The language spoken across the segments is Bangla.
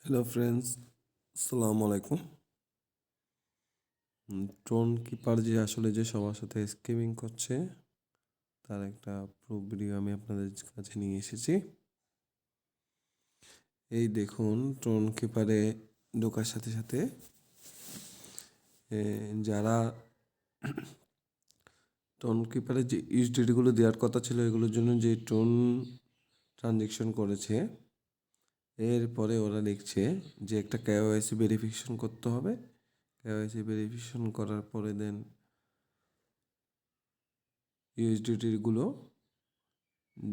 হ্যালো ফ্রেন্ডস, আসসালামু আলাইকুম। টোন কিপার যে আসলে যে সবার সাথে স্ক্যামিং করছে তার একটা প্রুফ ভিডিও আমি আপনাদের কাছে নিয়ে এসেছি। এই দেখুন, টোন কিপারে ঢোকার সাথে সাথে যারা টোন কিপারে যে ইউএসডিটিগুলো দেওয়ার কথা ছিল এগুলোর জন্য যে টোন ট্রানজেকশন করেছে, এরপরে ওরা লিখছে যে একটা কেওয়াইসি ভেরিফিকেশন করতে হবে। কেওয়াইসি ভেরিফিকেশন করার পরে দেন ইউএসডিটিগুলো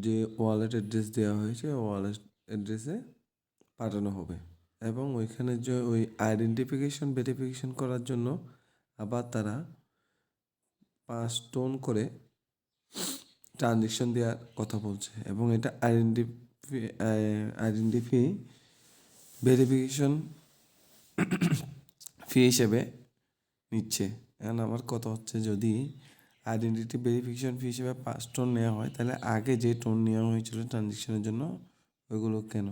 যে ওয়ালেট অ্যাড্রেস দেওয়া হয়েছে ওয়ালেট অ্যাড্রেসে পাঠানো হবে এবং ওইখানে যে ওই আইডেন্টিফিকেশন ভেরিফিকেশন করার জন্য আবার তারা 5 টোন করে ট্রানজেকশন দেওয়ার কথা বলছে এবং এটা আইডেন্টিফি ভেরিফিকেশন ফি হিসেবে নিচ্ছে। এখন আমার কথা হচ্ছে, যদি আইডেন্টিটি ভেরিফিকেশন ফি হিসেবে 5 টোন নেওয়া হয় তাহলে আগে যে টোন নেওয়া হয়েছিল ট্রানজেকশনের জন্য ওইগুলো কেন?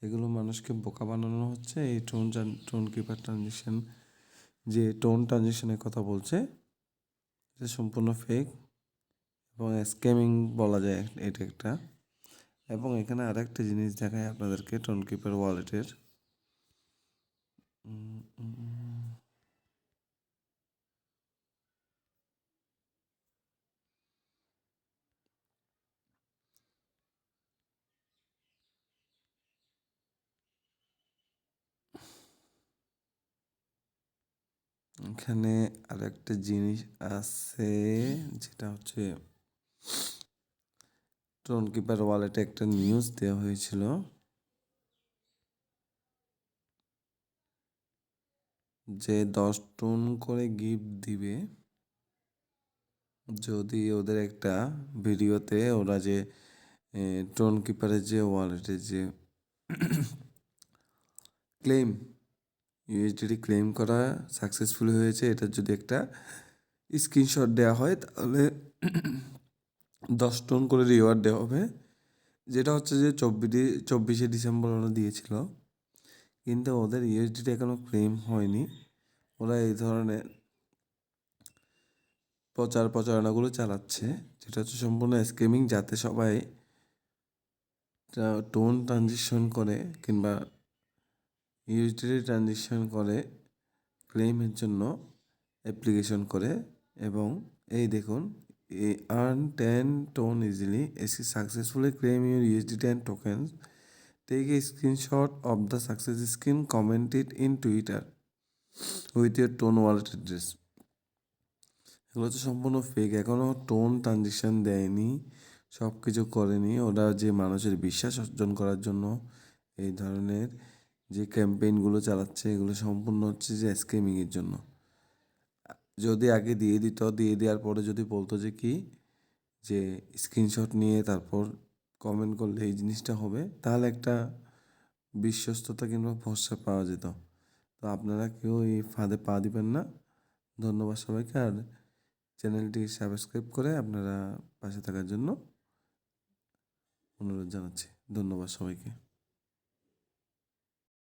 এগুলো মানুষকে বোকা বানানো হচ্ছে। এই টোন কিপার ট্রানজেকশন যে টোন ট্রানজেকশনের কথা বলছে এটা সম্পূর্ণ ফেক এবং স্ক্যামিং বলা যায় এটা একটা। এবং এখানে আরেকটা জিনিস দেখায় আপনাদেরকে টোন কিপার ওয়ালেটের। এখানে আরেকটা জিনিস আছে, যেটা হচ্ছে টোন কিপার ওয়ালেটে একটা নিউজ দেওয়া হয়েছিল যে 10 টোন করে গিফট দিবে যদি ওদের একটা ভিডিওতে ওরা যে টোন কিপারের যে ওয়ালেটের যে ক্লেম ইউএসডিটি ক্লেম করা সাকসেসফুল হয়েছে এটার যদি একটা স্ক্রিনশট দেওয়া হয় তাহলে 10 টোন করে রিওয়ার্ড দেওয়া হবে। যেটা হচ্ছে যে 24শে ডিসেম্বর ওরা দিয়েছিল, কিন্তু ওদের ইউএসডিটি এখনও ক্লেম হয়নি। ওরা এই ধরনের প্রচারণাগুলো চালাচ্ছে, যেটা হচ্ছে সম্পূর্ণ স্ক্যামিং, যাতে সবাই টোন ট্রানজিশন করে কিংবা ইউএসডিটি ট্রানজিশন করে ক্লেমের জন্য অ্যাপ্লিকেশন করে। এবং এই দেখুন, earn 10 TON easily successfully claim your USDT and tokens, take a screenshot of the success screen, comment it in Twitter with your TON wallet address. এগুলো হচ্ছে সম্পূর্ণ ফেক। এখনও টোন ট্রানজেকশন দেয়নি, সব কিছু করেনি। ওরা যে মানুষের বিশ্বাস অর্জন করার জন্য এই ধরনের যে ক্যাম্পেইনগুলো চালাচ্ছে এগুলো সম্পূর্ণ হচ্ছে যে স্ক্যামিংয়ের জন্য। যদি আগে দিয়ে দিত, দিয়ে দেওয়ার পরে যদি বলতো যে কি যে স্ক্রিনশট নিয়ে তারপর কমেন্ট করলে এই জিনিসটা হবে, তাহলে একটা বিশ্বস্ততা কিংবা ভরসা পাওয়া যেত। তো আপনারা কেউ এই ফাঁদে পা দিবেন না। ধন্যবাদ সবাইকে। আর চ্যানেলটি সাবস্ক্রাইব করে আপনারা পাশে থাকার জন্য অনুরোধ জানাচ্ছি। ধন্যবাদ সবাইকে।